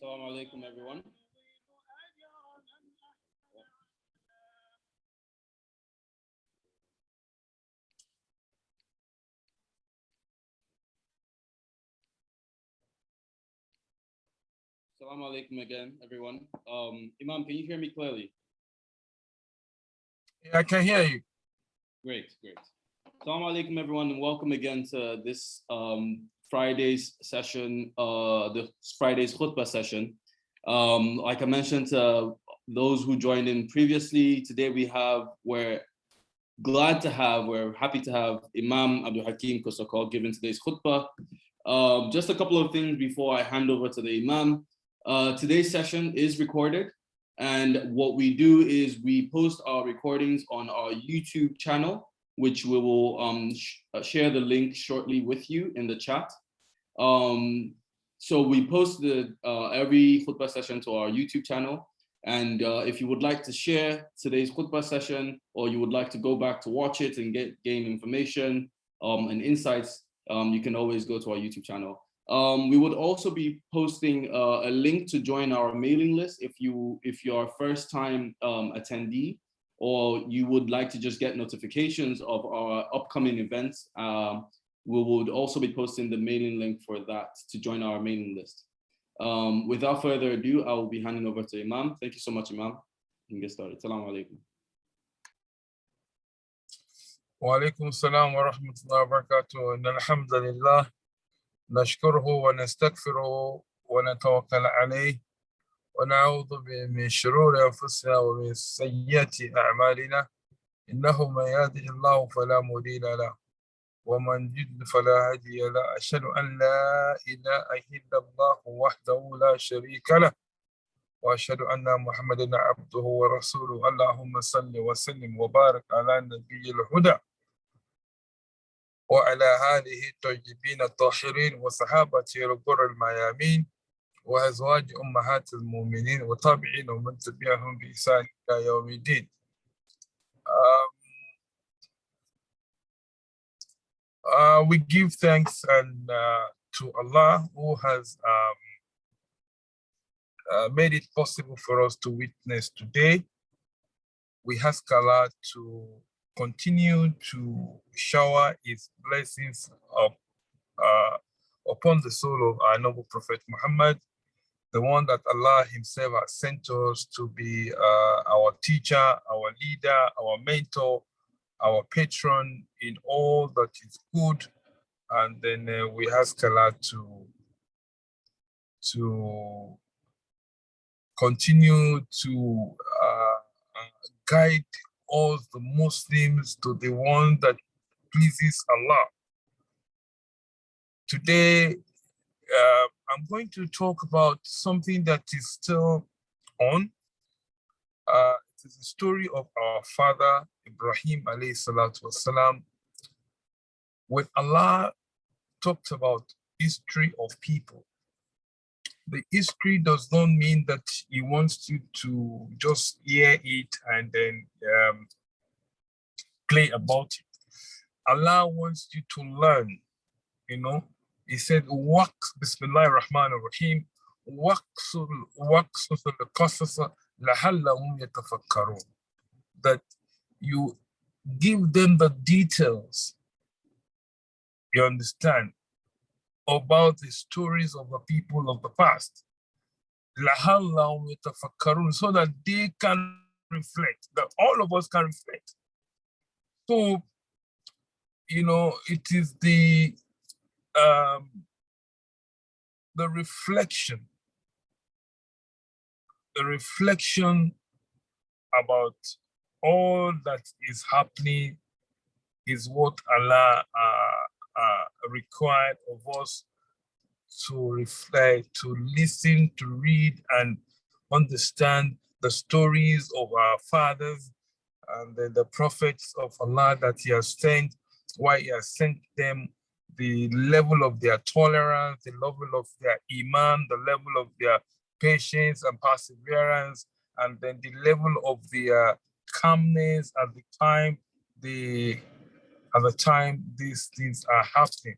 Assalamu alaikum, everyone. Assalamu alaikum again, everyone. Imam, can you hear me clearly? Yeah, I can hear you. Great. Assalamu alaikum, everyone, and welcome again to this Friday's session, the Friday's Khutbah session. Like I mentioned to those who joined in previously, today we're happy to have Imam Abdulhakeem Kosoko giving today's Khutbah. Just a couple of things before I hand over to the Imam. Today's session is recorded, and what we do is we post our recordings on our YouTube channel, which we will share the link shortly with you in the chat. So we post every khutbah session to our YouTube channel. And if you would like to share today's khutbah session, or you would like to go back to watch it and gain information and insights, you can always go to our YouTube channel. We would also be posting a link to join our mailing list if you're a first-time attendee, or you would like to just get notifications of our upcoming events. We would also be posting the mailing link for that to join our mailing list. Without further ado, I will be handing over to Imam. Thank you so much, Imam. You can get started. Assalamu alaikum. Wa alaikum assalam wa rahmatullahi wa barakatuh. Inna alhamdulillah, nashkuruhu wa nastaghfiruhu wa natawakkal alayh wa na'udhu min shururi anfusina wa min sayyiati a'malina. Innahu man yahdihillahu fala mudilla lahu wa man yudlil fala hadiya lahu. Ashhadu an la ilaha illallah wahdahu la sharika lahu wa ashhadu anna Muhammadan abduhu wa rasuluhu. Allahumma salli wa sallim wa barik ala nabiyyil huda وعلى آله الطيبين الطاهرين وصحابته الغر الميامين وأزواج أمهات المؤمنين وتابعين ومن تبعهم بإحسان إلى يوم الدين. We give thanks to Allah who has made it possible for us to witness today. We ask Allah to continue to shower His blessings upon the soul of our noble Prophet Muhammad, the one that Allah Himself has sent us to be our teacher, our leader, our mentor, our patron in all that is good. And then we ask Allah to continue to guide all the Muslims to the one that pleases Allah. Today, I'm going to talk about something that is still on. It is the story of our father, Ibrahim alayhi salatu wasalam. When Allah talked about history of people, the history does not mean that He wants you to just hear it and then play about it. Allah wants you to learn, you know. He said, Bismillah ar-Rahman ar-Rahim, that you give them the details, you understand, about the stories of the people of the past, so that they can reflect, that all of us can reflect. So, you know, it is the reflection about all that is happening is what Allah required of us to reflect, to listen, to read, and understand the stories of our fathers and the prophets of Allah that He has sent, why He has sent them, the level of their tolerance, the level of their iman, the level of their patience and perseverance, and then the level of their calmness at the time these things are happening.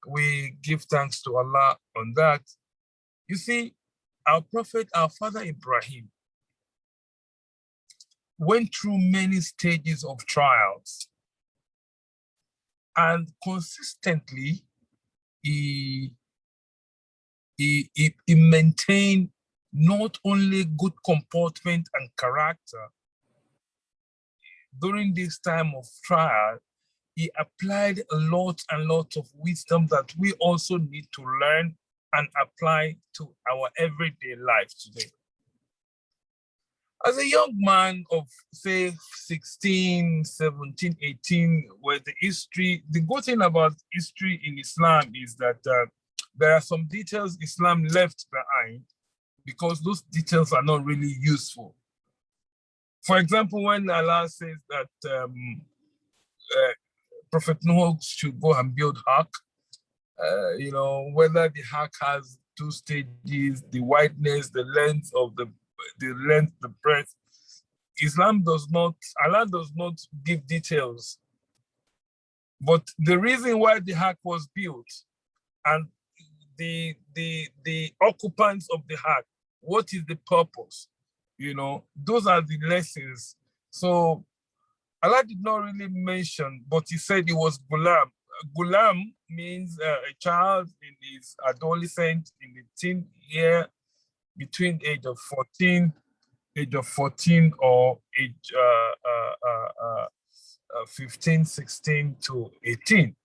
We give thanks to Allah on that. You see, our prophet, our father Ibrahim, went through many stages of trials, and consistently he maintained not only good comportment and character. During this time of trial, he applied a lot of wisdom that we also need to learn and apply to our everyday life today. As a young man of, say, 16, 17, 18, where the good thing about history in Islam is that there are some details Islam left behind because those details are not really useful. For example, when Allah says that Prophet Noah should go and build Ark, whether the Ark has 2 stages, the wideness, the length, the breadth, Allah does not give details. But the reason why the Ark was built and the occupants of the Ark, what is the purpose? Those are the lessons. So Allah did not really mention, but he said it was Ghulam. Ghulam means a child in his adolescent, in the teen year, between age of 14 or age 15, 16 to 18,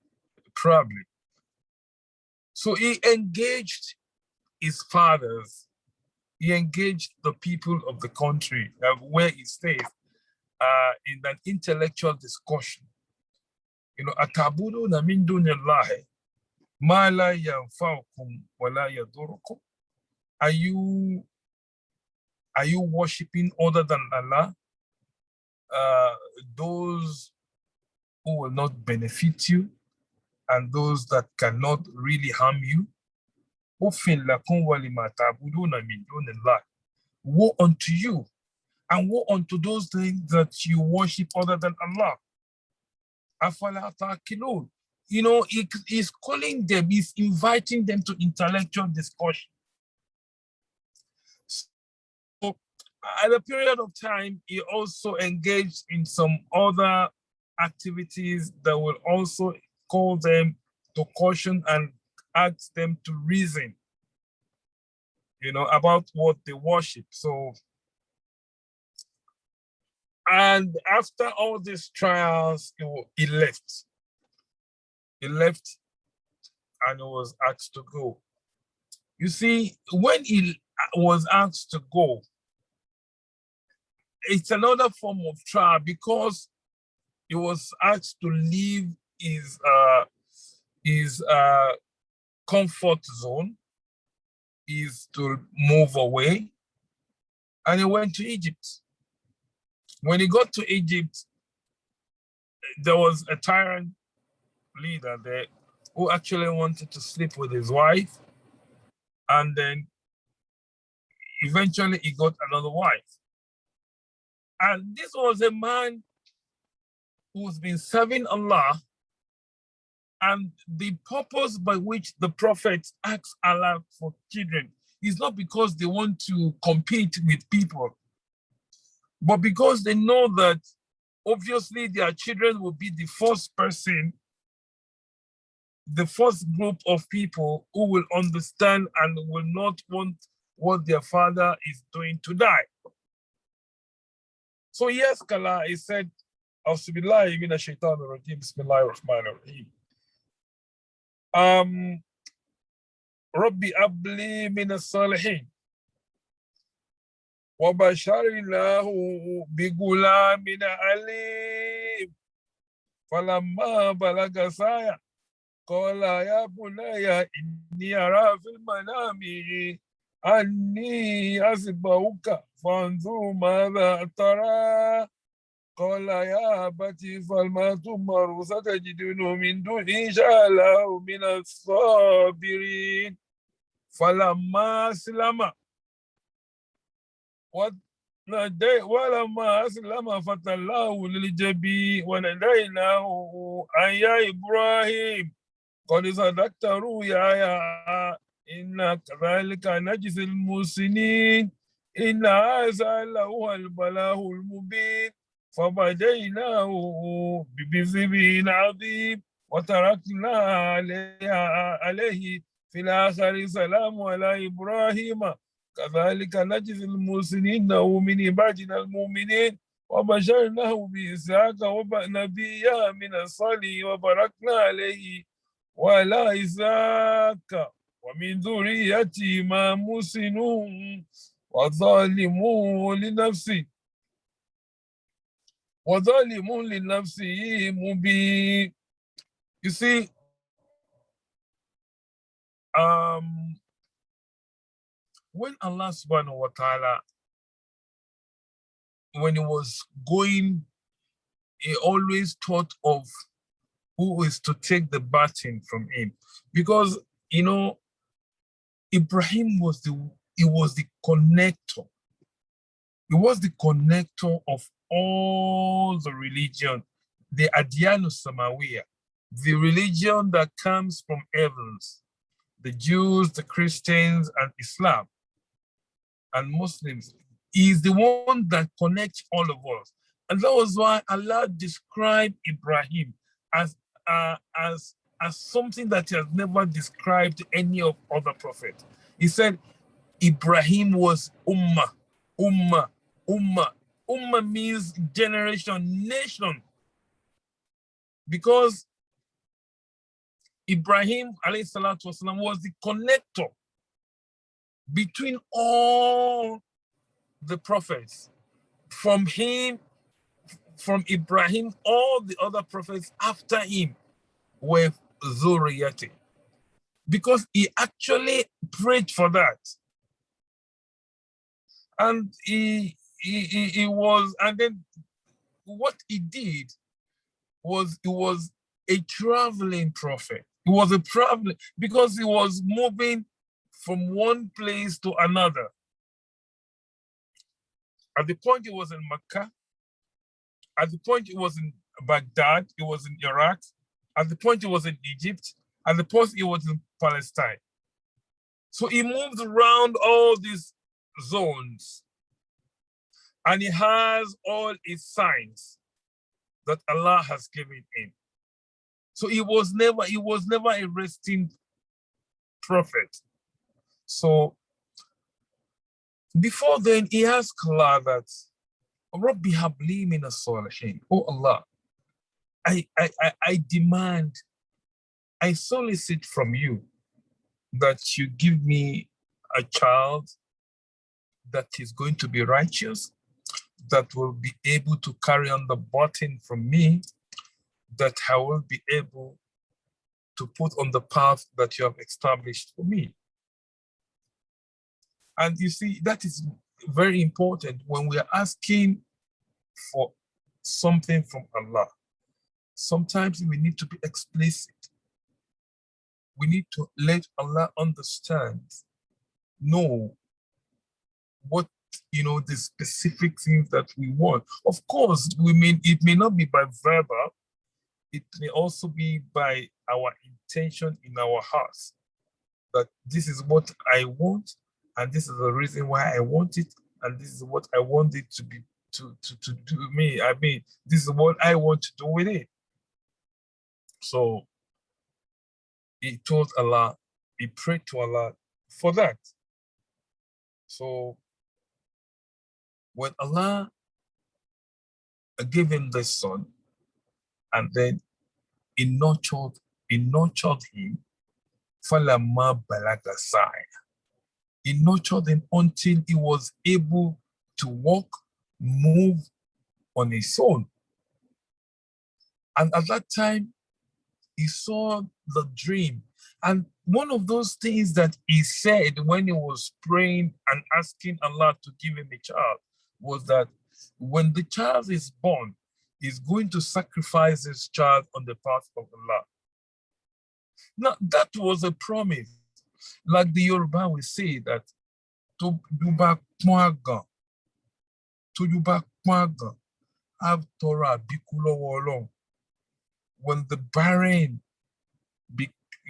probably. So he engaged his fathers. He engaged the people of the country where he stays in an intellectual discussion. Atabuduna min dunillahi ma la yanfa'ukum wa la yadurukum. Are you worshiping other than Allah? Those who will not benefit you and those that cannot really harm you? Woe unto you and woe unto those things that you worship other than Allah. He's calling them, he's inviting them to intellectual discussion. So at a period of time, he also engaged in some other activities that will also call them to caution and ask them to reason, about what they worship. So, and after all these trials, he left. He left and he was asked to go. You see, when he was asked to go, it's another form of trial because he was asked to leave his comfort zone, is to move away, and he went to Egypt. When he got to Egypt, there was a tyrant leader there who actually wanted to sleep with his wife, and then eventually he got another wife. And this was a man who's been serving Allah, and the purpose by which the prophets ask Allah for children is not because they want to compete with people, but because they know that obviously their children will be the first group of people who will understand and will not want what their father is doing to die. So yes, Kala, he said, Auzubillahi minash shaitanir rajim, Bismillahir Rahmanir Rahim. Rabbi abli minas salihin. Wa basharillahu bi gulamin alim. Falamma balaga saya. Qala ya bunayya inni ara fil manami anni asbauka fanzur madha tara. قال يا أبتي فما تؤمر ستجدني من دوني إن شاء الله من الصابرين. فلما أسلم فتله للجبين وناديناه أن يا إبراهيم قد صدقت رؤياي إنا كذلك نجزي المحسنين إن هذا لهو البلاء المبين فبديناه بذبح عظيم وتركنا عليه في الآخر سلام على إبراهيم كذلك نجزي المحسنين ومن عبادنا المؤمنين وبشرناه بإسحاق ونبيا من الصالحين وباركنا عليه وعلى إسحاق ومن ذريتهما محسن وظالم لنفسه مبين. You see, when Allah subhanahu wa ta'ala, when he was going, he always thought of who is to take the baton from him. Because, you know, Ibrahim was the connector. He was the connector of all the religion, the Adyanus Samawiya, the religion that comes from heavens, the Jews, the Christians, and Islam, and Muslims. He is the one that connects all of us. And that was why Allah described Ibrahim as something that he has never described any of other prophets. He said Ibrahim was ummah, ummah, ummah. Ummah means generation, nation. Because Ibrahim alayhi salatu wasalam was the connector between all the prophets. From him, from Ibrahim, all the other prophets after him were Zuriyati. Because he actually prayed for that. And he was, and then what he did was, he was a traveling prophet. He was a traveling, because he was moving from one place to another. At the point he was in Mecca, at the point he was in Baghdad, he was in Iraq, at the point he was in Egypt, at the point he was in Palestine. So he moved around all these zones, and he has all his signs that Allah has given him. So he was never a resting prophet. So before then, he asked Allah that, Rabbi habli min as-salihin. Oh Allah, I demand, I solicit from you that you give me a child that is going to be righteous, that will be able to carry on the baton from me, that I will be able to put on the path that you have established for me. And you see, that is very important when we are asking for something from Allah. Sometimes we need to be explicit. We need to let Allah understand, know what, you know, the specific things that we want. Of course, it may not be by verbal, it may also be by our intention in our hearts, that this is what I want, and this is the reason why I want it, and this is what I want it to be, to do me. I mean, this is what I want to do with it. So he told Allah, he prayed to Allah for that. So when Allah gave him this son, and then he nurtured him, فَلَمَّا بَلَغَ السَّعْيَ. He nurtured him until he was able to walk, move on his own. And at that time, he saw the dream. And one of those things that he said when he was praying and asking Allah to give him a child was that when the child is born, he's going to sacrifice his child on the path of Allah. Now, that was a promise. Like the Yoruba will say that, have Torah, when the barren,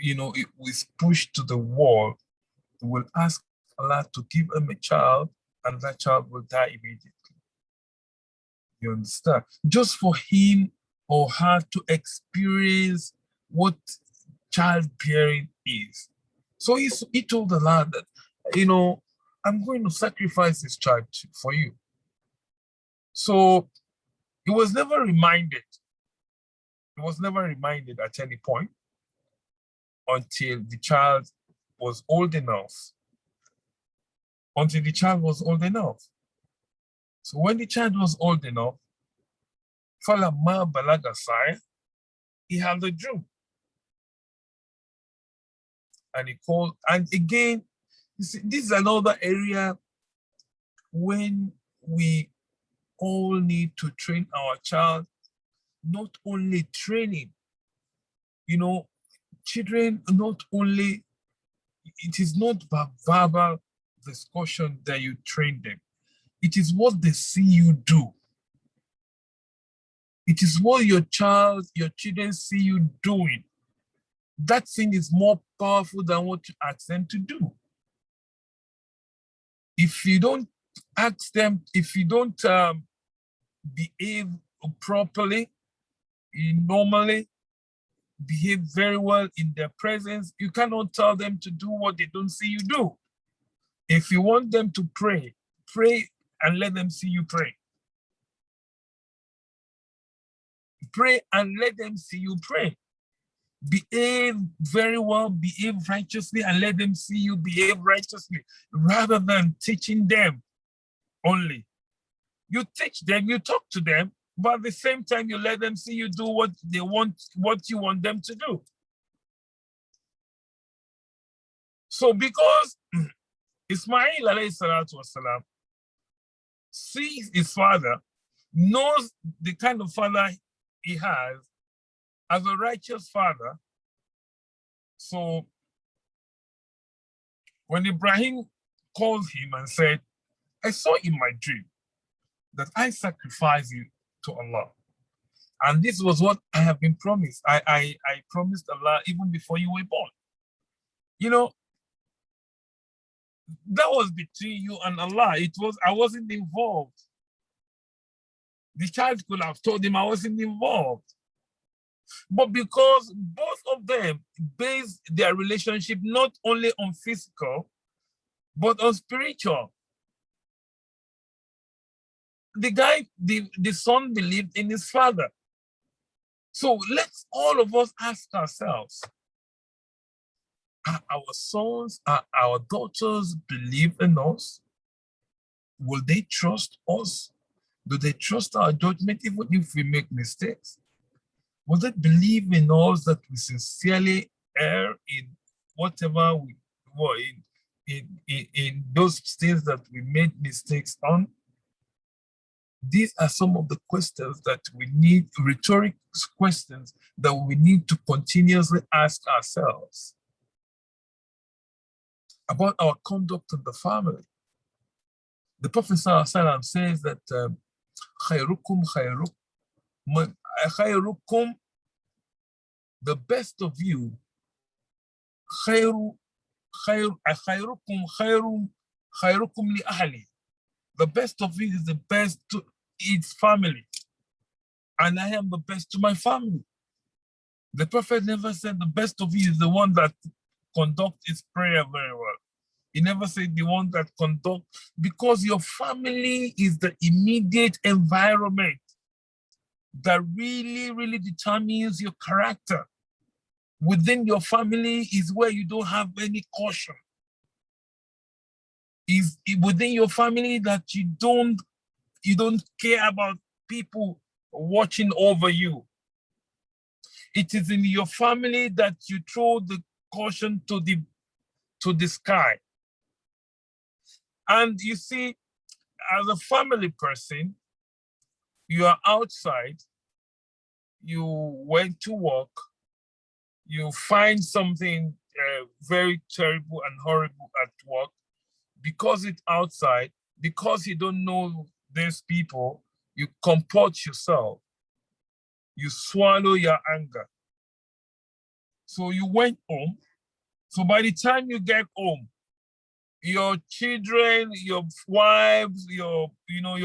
it was pushed to the wall, will ask Allah to give him a child, and that child will die immediately. You understand? Just for him or her to experience what childbearing is. So he told Allah that, I'm going to sacrifice this child for you. So he was never reminded. He was never reminded at any point until the child was old enough. Until the child was old enough. So when the child was old enough, فَلَمَّا بَلَغَ السَّعْيَ, he had a dream. And he called, and again, you see, this is another area when we all need to train our child, not only training, children not only, it is not verbal discussion that you train them. It is what they see you do. It is what your children see you doing. That thing is more powerful than what you ask them to do. If you don't ask them, if you don't behave properly, you normally behave very well in their presence, you cannot tell them to do what they don't see you do. If you want them to pray, pray and let them see you pray. Pray and let them see you pray. Behave very well, behave righteously, and let them see you behave righteously, rather than teaching them only. You teach them, you talk to them, but at the same time, you let them see you do what they want, what you want them to do. So because Ismail alayhi salatu wasalam sees his father, knows the kind of father he has as a righteous father. So when Ibrahim called him and said, I saw in my dream that I sacrifice you to Allah. And this was what I have been promised. I promised Allah even before you were born. That was between you and Allah. I wasn't involved. The child could have told him I wasn't involved. But because both of them based their relationship not only on physical, but on spiritual. The son believed in his father. So let's all of us ask ourselves, are our sons, are our daughters believe in us? Will they trust us? Do they trust our judgment even if we make mistakes? Will they believe in us that we sincerely err in whatever we were in those things that we made mistakes on? These are some of the questions that we need, rhetoric questions that we need to continuously ask ourselves about our conduct in the family. The Prophet ﷺ says that khayrukum, the best of you, khayrukum li ahli. The best of you is the best to its family. And I am the best to my family. The Prophet never said the best of you is the one that conducts his prayer very well. He never said the one that conducts, because your family is the immediate environment that really, really determines your character. Within your family is where you don't have any caution. Is within your family that you don't care about people watching over you. It is in your family that you throw the caution to the sky. And you see, as a family person, you are outside, you went to work, you find something very terrible and horrible at work. Because it's outside, because you don't know these people, you comport yourself. You swallow your anger. So you went home. So by the time you get home, your children, your wives, your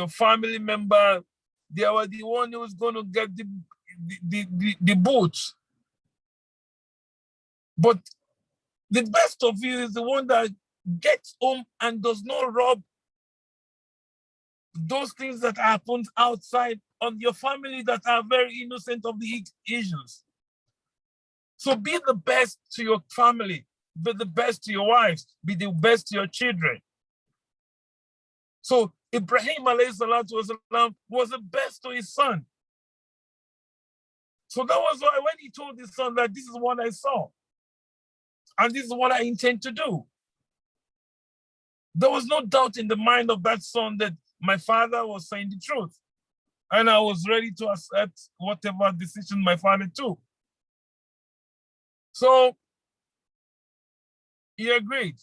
family member, they were the one who was going to get the boots. But the best of you is the one that gets home and does not rub those things that happened outside on your family that are very innocent of the issues. So be the best to your family, be the best to your wives, be the best to your children. So Ibrahim والسلام, was the best to his son. So that was why when he told his son that this is what I saw, and this is what I intend to do, there was no doubt in the mind of that son that my father was saying the truth. And I was ready to accept whatever decision my father took. So he agreed.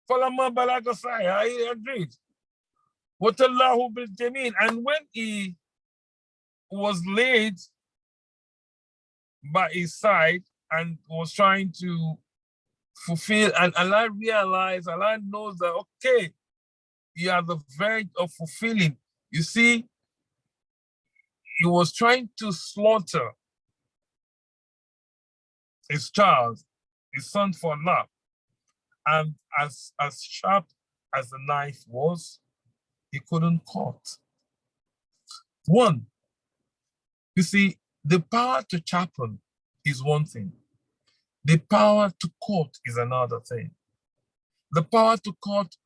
He agreed. And when he was laid by his side and was trying to fulfill, and Allah realized, Allah knows that, okay, you are the verge of fulfilling. You see, he was trying to slaughter his child, his son for Allah. And as sharp as the knife was, he couldn't cut. One, you see, the power to sharpen is one thing. The power to cut is another thing. The power to cut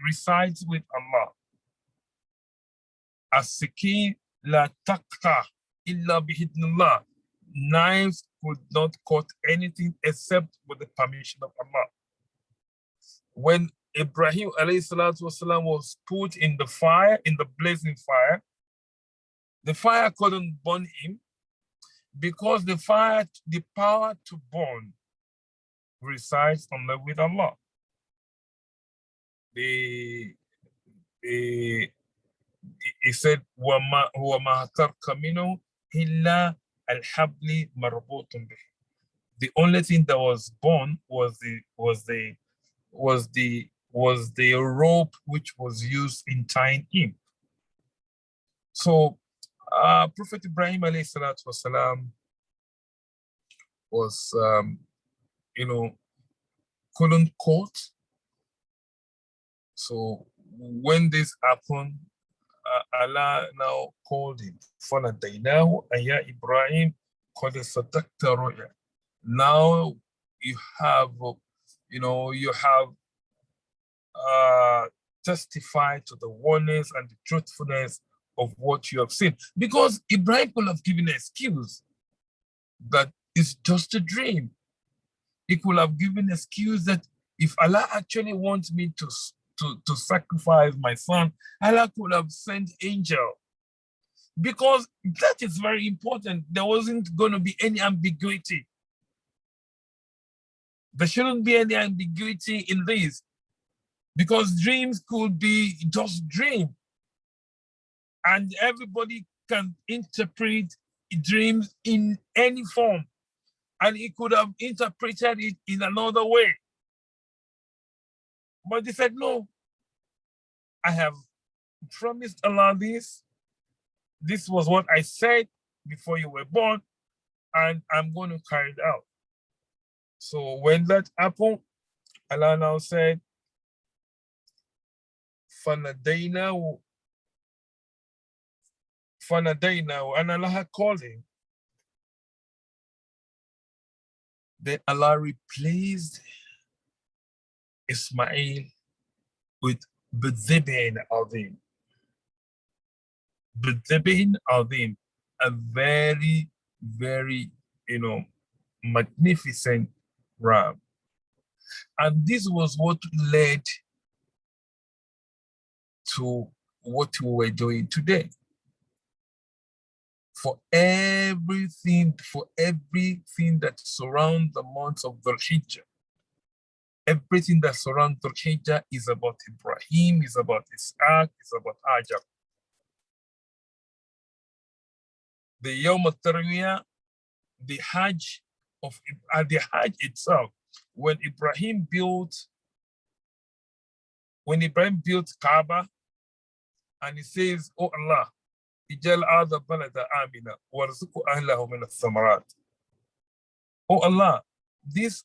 resides with Allah. As-sikin la taqta illa bihidnillah. Knives could not cut anything except with the permission of Allah. When Ibrahim والسلام, was put in the fire, in the blazing fire, the fire couldn't burn him because the power to burn resides only with Allah. He said, وَمَا تَرْكَ مِنْهُ إِلَّا الْحَبْلِ مَرْبُوطٌ بِهِ. The only thing that was born was the rope which was used in tying him. So Prophet Ibrahim والسلام, was couldn't cut. So when this happened, Allah now called him. فَنَدَيْنَاهُ أَيَا إِبْرَاهِيمُ قَدْ صَدَقْتَ رُؤْيَا. Now you have testified to the oneness and the truthfulness of what you have seen. Because Ibrahim could have given an excuse that it's just a dream. He could have given an excuse that if Allah actually wants me to sacrifice my son, Allah could have sent angel. Because that is very important. There wasn't going to be any ambiguity. There shouldn't be any ambiguity in this. Because dreams could be just dream. And everybody can interpret dreams in any form. And he could have interpreted it in another way. But he said, no, I have promised Allah this. This was what I said before you were born, and I'm going to carry it out. So when that happened, Allah now said, فَنَدَيْنَاهُ, and Allah called him. Then Allah replaced Ismail with بِذِبْحٍ عَظِيمٍ. بِذِبْحٍ عَظِيمٍ, a very, very, magnificent ram. And this was what led to what we were doing today. For everything that surrounds the months of Dhul Hijjah, everything that surrounds Dhul Hijjah is about Ibrahim, is about Isaac, is about Hajar. The Yawm al-Tarwiyah, the Hajj itself when Ibrahim built Kaaba, and he says, "Oh Allah, ijal hadha balada amina warzuq ahlahu min ath-thamarat." Oh Allah, this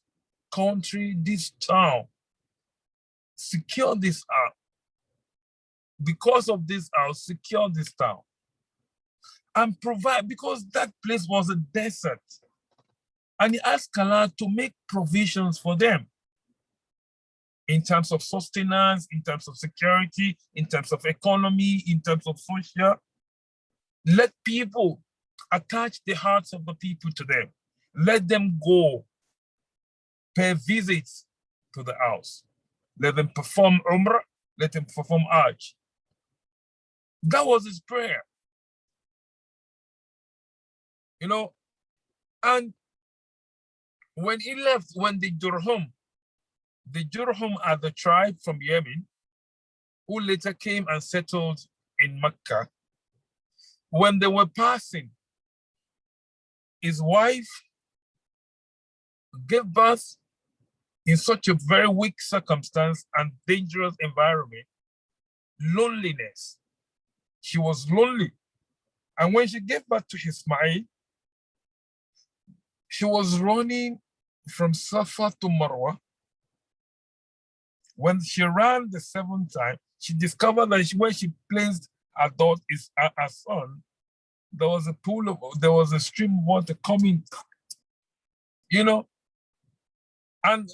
country, this town, secure this house. Because of this house, secure this town. And provide, because that place was a desert. And he asked Allah to make provisions for them in terms of sustenance, in terms of security, in terms of economy, in terms of social. Let people attach the hearts of the people to them. Let them go pay visits to the house. Let them perform Umrah, let them perform Hajj. That was his prayer. You know, and when he left, when the Jurhum are the tribe from Yemen, who later came and settled in Mecca, when they were passing, his wife gave birth in such a very weak circumstance and dangerous environment, loneliness. She was lonely. And when she gave birth to Ismail, she was running from Safa to Marwa. When she ran the seventh time, she discovered that when she placed her son, there was a stream of water coming, you know, and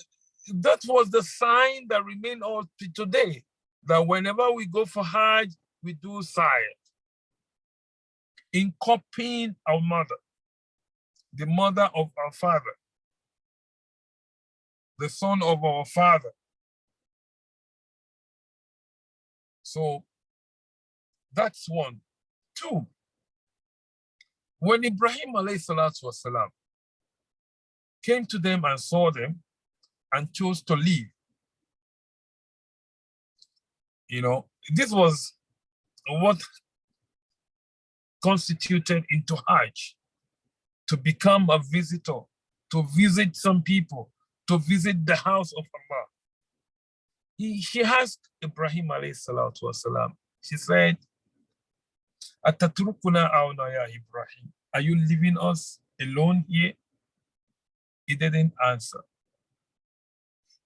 that was the sign that remained all today, that whenever we go for Hajj, we do Sa'i, in copying our mother, the mother of our father, the son of our father. So that's one. Two, when Ibrahim ﷺ came to them and saw them and chose to leave, you know, this was what constituted into Hajj, to become a visitor, to visit some people, to visit the house of Allah. She asked Ibrahim ﷺ, she said, "Atatrukuna awna ya Ibrahim? Are you leaving us alone here?" He didn't answer.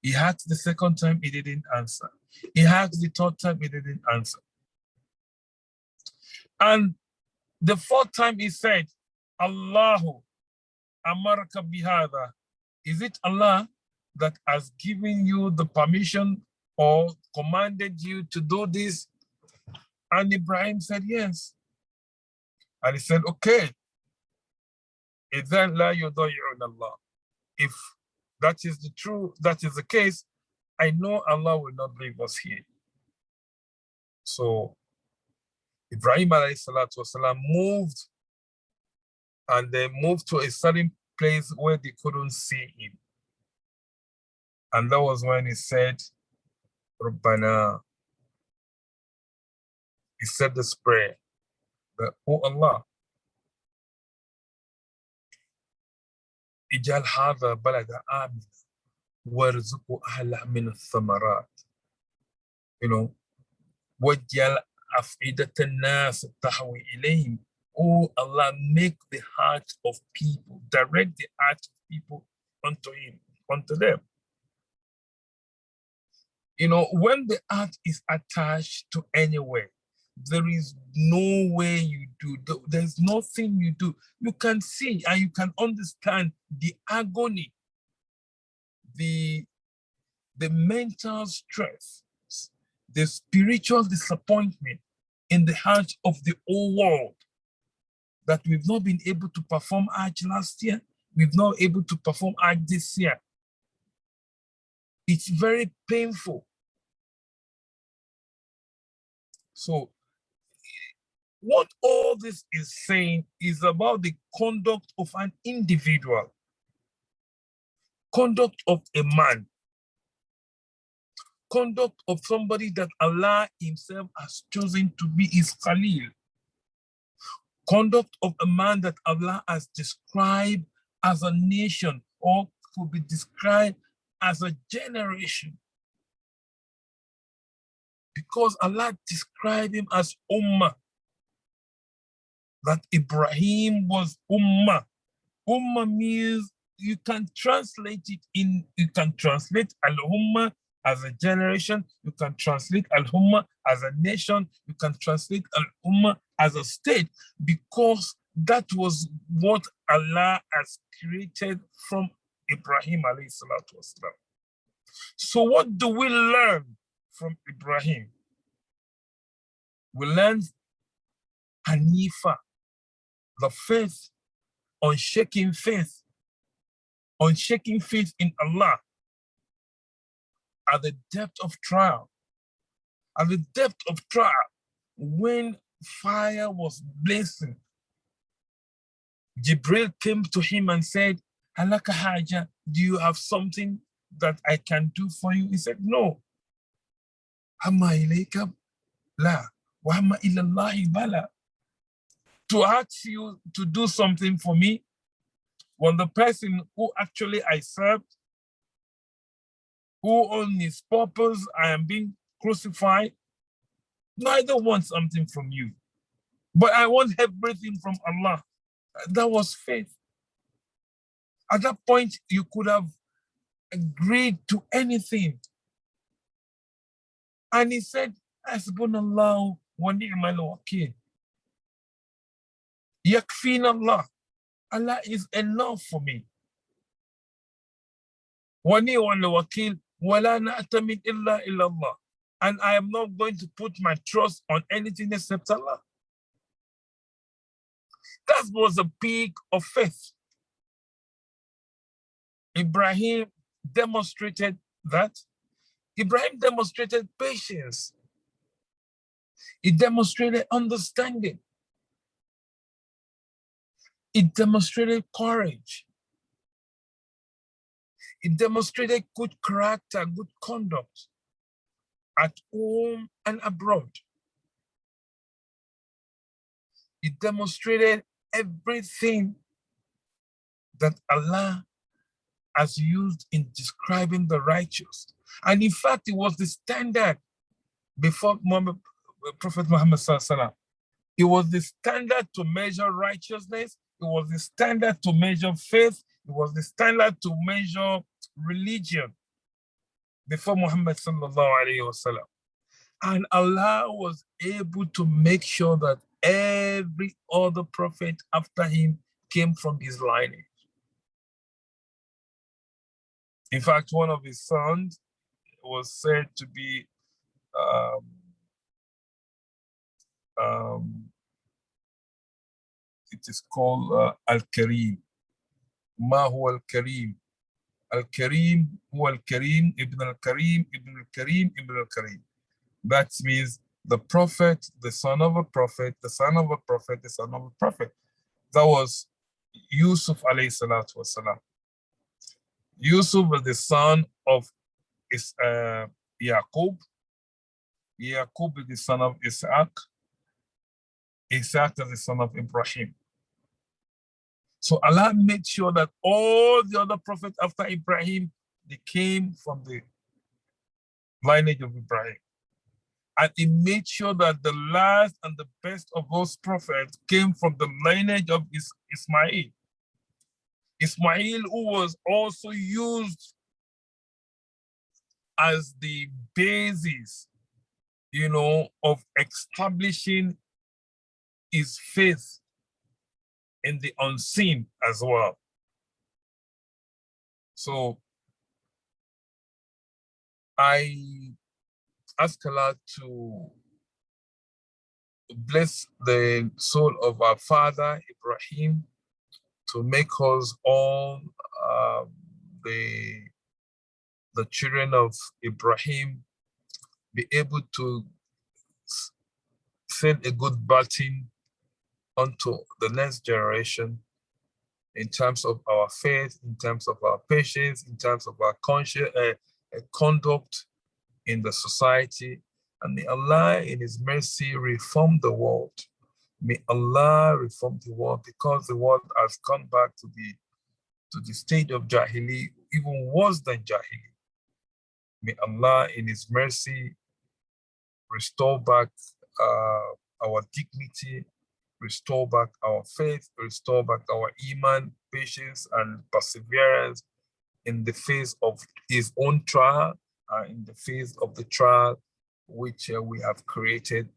He asked the second time, he didn't answer. He asked the third time, he didn't answer. And the fourth time he said, "Allahu amaraka bihada." Is it Allah that has given you the permission or commanded you to do this? And Ibrahim said, yes. And he said, okay. إِذَنْ لَا يُضَيِّعُنَ اللَّهُ. If that is the case, I know Allah will not leave us here. So Ibrahim ﷺ moved, and they moved to a certain place where they couldn't see him. And that was when he said, Rabbana. He said this prayer, that, oh Allah, ijal hadha balada amina warzuqu ahla min ath-thamarat. You know, wajal afidatan nas tahwi ilayhim. Oh Allah, make the heart of people, direct the heart of people unto him, unto them. You know, when the heart is attached to anywhere, there is no way you do, there's nothing you do. You can see and you can understand the agony, the mental stress, the spiritual disappointment in the heart of the whole world, that we've not been able to perform Hajj last year, we've not able to perform Hajj this year. It's very painful. So what all this is saying is about the conduct of an individual, conduct of a man, conduct of somebody that Allah himself has chosen to be his Khalil, conduct of a man that Allah has described as a nation, or could be described as a generation. Because Allah described him as Ummah. That Ibrahim was Ummah. Ummah means you can translate Al-Ummah as a generation, you can translate Al-Ummah as a nation, you can translate Al-Ummah as a state, because that was what Allah has created from Ibrahim alayhi salatu wasalam. So what do we learn from Ibrahim? We learn Hanifa, the faith, unshaking faith in Allah at the depth of trial. At the depth of trial, when fire was blazing, Jibril came to him and said, Alaka haja, do you have something that I can do for you? He said, no. Amma ilayka la, wa amma ilallahi bala. To ask you to do something for me, when the person who actually I served, who on his purpose I am being crucified, no, I don't want something from you, but I want everything from Allah. That was faith. At that point, you could have agreed to anything. And he said, Hasbunallahu wa ni'mal wakil. Yakfin Allah. Allah is enough for me. Wa ni'mal wakil wa la na'tamid illa Allah. And I am not going to put my trust on anything except Allah. That was a peak of faith. Ibrahim demonstrated that. Ibrahim demonstrated patience. He demonstrated understanding. He demonstrated courage. He demonstrated good character, good conduct at home and abroad. He demonstrated everything that Allah has used in describing the righteous. And in fact, it was the standard before Prophet Muhammad sallallahu alaihi wasallam. It was the standard to measure righteousness. It was the standard to measure faith. It was the standard to measure religion before Muhammad sallallahu alaihi wasallam. And Allah was able to make sure that every other prophet after him came from his lineage. In fact, one of his sons was said to be it is called Al-Karim. Ma huwa Al-Karim? Al-Karim huwa Al-Karim, Ibn Al-Karim, Ibn Al-Karim, Ibn Al-Karim. That means the prophet, the son of a prophet, the son of a prophet, the son of a prophet. That was Yusuf alayhi salatu wasalam. Yusuf was the son of Yaqub. Yaqub is the son of Isaac. Isaac is the son of Ibrahim. So Allah made sure that all the other prophets after Ibrahim, they came from the lineage of Ibrahim. And he made sure that the last and the best of those prophets came from the lineage of Ismail. Ismail, who was also used as the basis, of establishing his faith in the unseen as well. So I ask Allah to bless the soul of our father, Ibrahim, to make us all the children of Ibrahim be able to send a good baton onto the next generation in terms of our faith, in terms of our patience, in terms of our conduct in the society. And may Allah in his mercy reform the world. May Allah reform the world, because the world has gone back to the state of Jahili, even worse than Jahili. May Allah in His mercy restore back our dignity, restore back our faith, restore back our iman, patience, and perseverance in the face of his own trial, in the face of the trial which we have created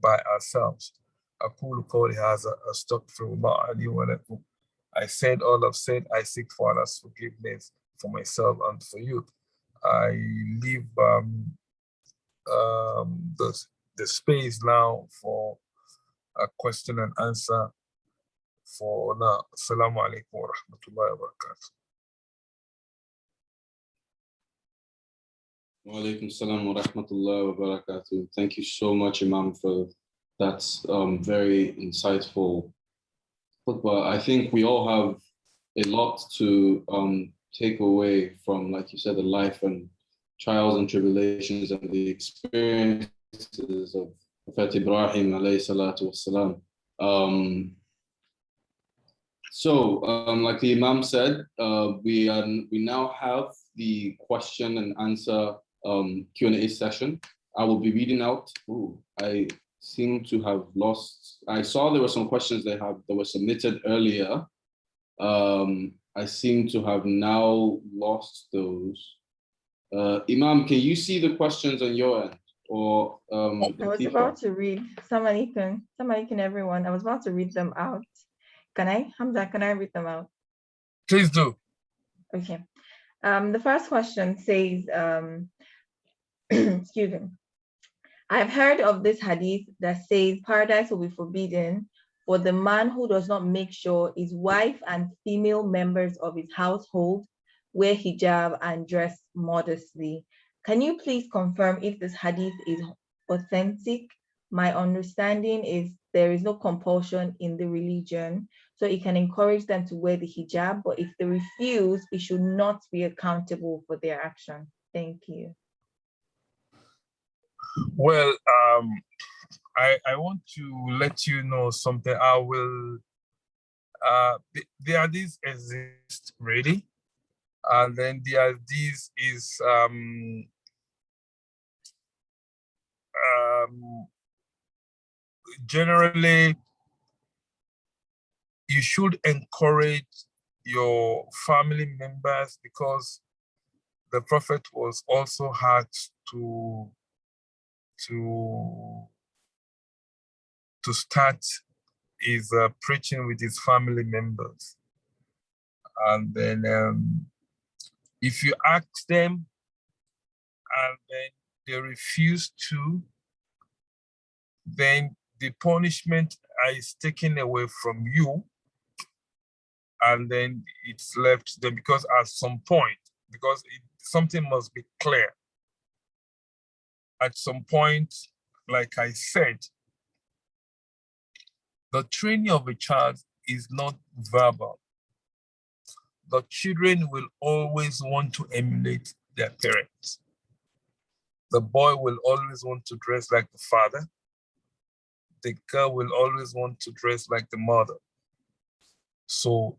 by ourselves. أقول قولي هذا أستغفر الله لي ولكم. I said all I've said. I seek for Allah's forgiveness for myself and for you. I leave the space now for a question and answer for now. Assalamu alaikum wa rahmatullahi wa barakatuh. Wa alaikum assalam wa rahmatullahi wa barakatuh. Thank you so much, Imam, for that very insightful khutbah. I think we all have a lot to take away from, like you said, the life and trials and tribulations and the experiences of Prophet Ibrahim alayhi salatu wassalam. Like the Imam said, we now have the question and answer Q&A session. I will be reading out. I seem to have lost. I saw there were some questions that were submitted earlier. I seem to have now lost those. Imam, can you see the questions on your end? Or I was about to read. Somebody can, everyone. I was about to read them out. Can I, Hamza? Can I read them out? Please do. Okay. The first question says, excuse me. I've heard of this hadith that says paradise will be forbidden for the man who does not make sure his wife and female members of his household wear hijab and dress modestly. Can you please confirm if this hadith is authentic? My understanding is there is no compulsion in the religion, so it can encourage them to wear the hijab, but if they refuse, it should not be accountable for their action. Thank you. Well, I want to let you know something. I will, the hadith exist really, and then the hadith is generally you should encourage your family members, because the Prophet was also asked to start his preaching with his family members. And then if you ask them and then they refuse to, then the punishment is taken away from you, and then it's left to them, because at some point, because something must be clear. At some point, like I said, the training of a child is not verbal. The children will always want to emulate their parents. The boy will always want to dress like the father. The girl will always want to dress like the mother. So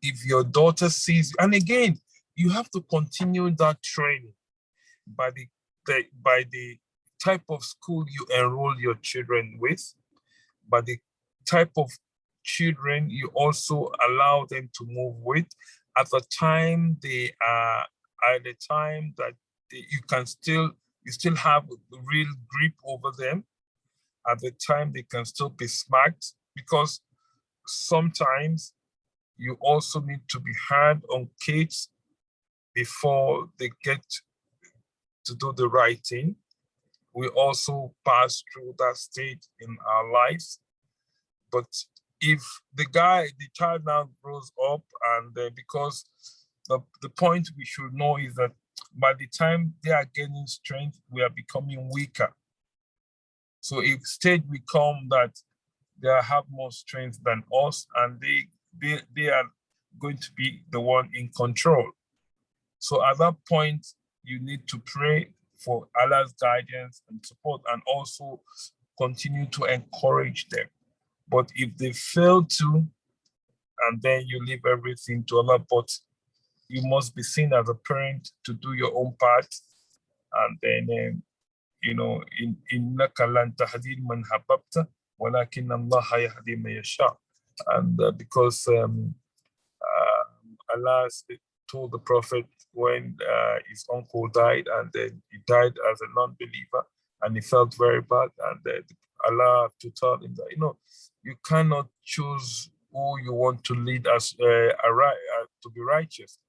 if your daughter sees, and again, you have to continue that training by the type of school you enroll your children with, by the type of children you also allow them to move with. At the time they are, at the time that you still have the real grip over them. At the time they can still be smacked, because sometimes you also need to be hard on kids before they get to do the right thing. We also pass through that stage in our lives. But if the child now grows up, and because the point we should know is that by the time they are gaining strength, we are becoming weaker. So if stage we come that they have more strength than us, and they are going to be the one in control. So at that point, you need to pray for Allah's guidance and support, and also continue to encourage them. But if they fail to, and then you leave everything to Allah, but you must be seen as a parent to do your own part And then, إِنَّكَ لَن تَهْدِي مَنْ أَحْبَبْتَ وَلَكِنَّ اللَّهَ يَهْدِي مَن يَشَاءُ. And because Allah told the Prophet when his uncle died, and then he died as a non-believer, and he felt very bad, and then Allah to tell him that, you cannot choose who you want to lead as to be righteous.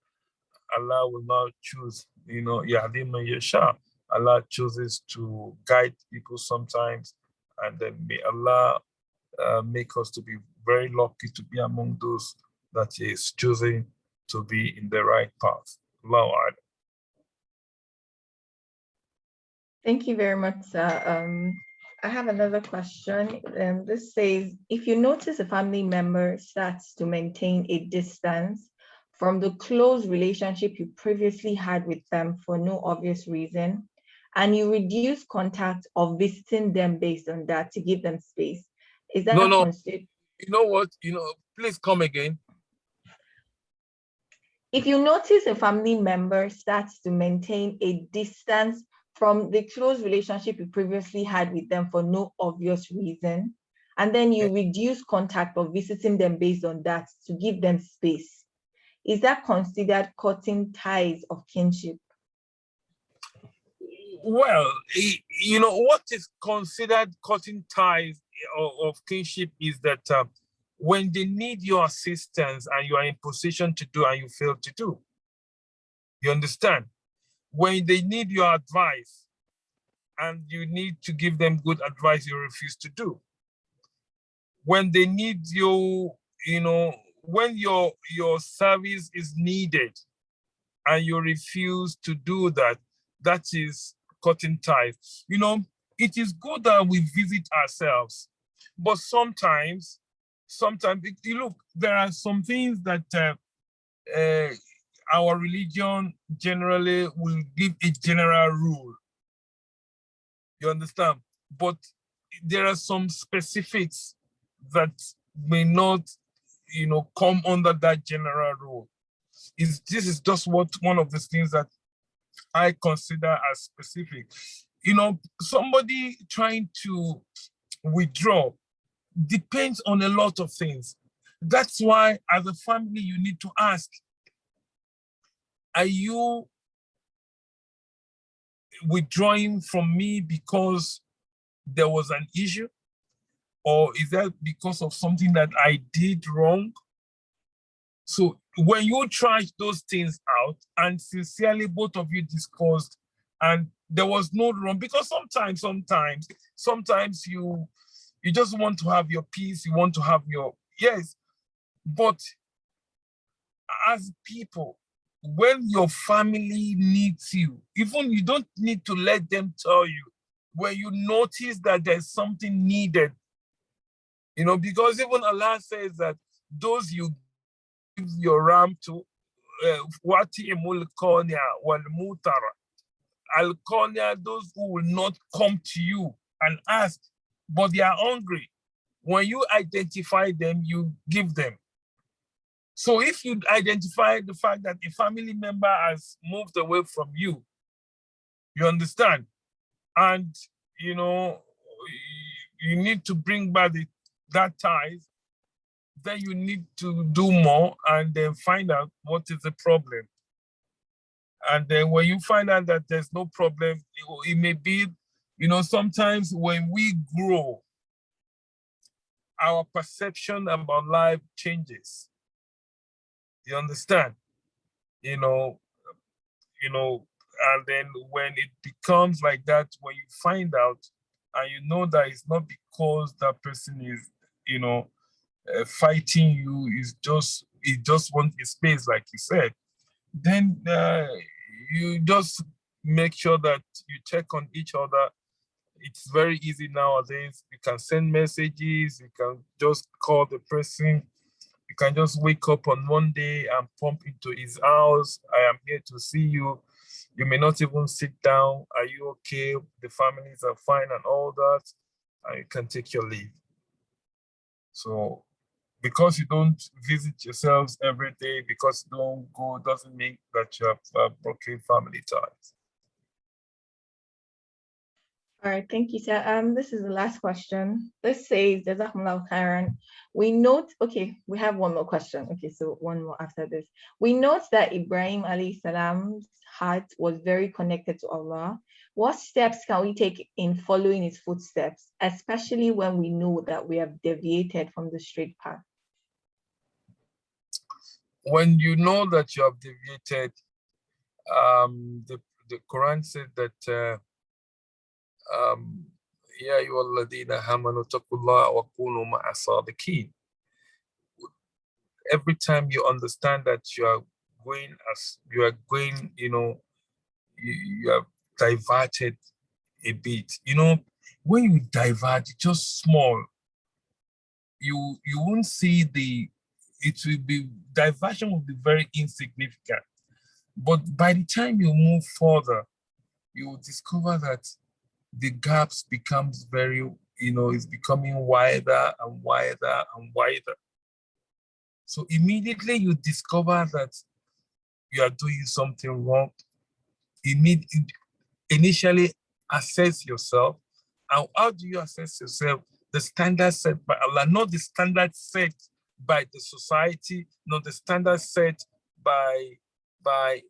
Allah will not choose, Yahdi man yasha. Allah chooses to guide people sometimes, and then may Allah make us to be very lucky to be among those that He is choosing to be in the right path. Allahu A'lam. Thank you very much, sir. I have another question. This says, if you notice a family member starts to maintain a distance from the close relationship you previously had with them for no obvious reason, and you reduce contact or visiting them based on that to give them space, is that considered? You know what? Please come again. If you notice a family member starts to maintain a distance from the close relationship you previously had with them for no obvious reason, and then you reduce contact or visiting them based on that to give them space, is that considered cutting ties of kinship? Well, what is considered cutting ties of kinship is that when they need your assistance and you are in position to do and you fail to do. You understand? When they need your advice and you need to give them good advice, you refuse to do. When they need you, when your service is needed and you refuse to do that, that is cutting ties. It is good that we visit ourselves, but sometimes, look, there are some things that our religion generally will give a general rule. You understand? But there are some specifics that may not, come under that general rule. This is just one of the things that I consider as specific. Somebody trying to withdraw depends on a lot of things. That's why, as a family, you need to ask, are you withdrawing from me because there was an issue? Or is that because of something that I did wrong? So when you try those things out and sincerely both of you discussed and there was no wrong, because sometimes you just want to have your peace, you want to have your, yes, but as people, when your family needs you, even you don't need to let them tell you, when you notice that there's something needed, because even Allah says that those you give your ram to, wati emul konya wal mutara, al konya, those who will not come to you and ask, but they are hungry. When you identify them, you give them. So if you identify the fact that a family member has moved away from you, you understand, and you need to bring back that ties, then you need to do more and then find out what is the problem. And then when you find out that there's no problem, it may be, sometimes when we grow, our perception about life changes. You understand? And then when it becomes like that, when you find out and you know that it's not because that person is, fighting you, he just wants a space, like you said, then you just make sure that you check on each other. It's very easy nowadays. You can send messages, you can just call the person, you can just wake up on Monday and pump into his house. I am here to see you. You may not even sit down. Are you okay? The families are fine and all that. And you can take your leave. So because you don't visit yourselves every day, because you don't go, doesn't mean that you have broken family ties. All right, thank you, sir. This is the last question. This says, Jazakumullahu khairan. We note, okay, we have one more question. Okay, so one more after this. We note that Ibrahim alayhi salam's heart was very connected to Allah. What steps can we take in following his footsteps, especially when we know that we have deviated from the straight path? When you know that you have deviated, the Quran said that Ya ayyuhalladhina amanu taqullaha wa kunu ma'a sadiqin. Every time you understand that you are going, you have diverted a bit. When you divert just small, you won't see diversion will be very insignificant. But by the time you move further, you will discover that the gaps becomes very, it's becoming wider and wider and wider. So immediately you discover that you are doing something wrong, initially assess yourself. And how do you assess yourself? The standard set by Allah, not the standard set by the society, not the standard set by the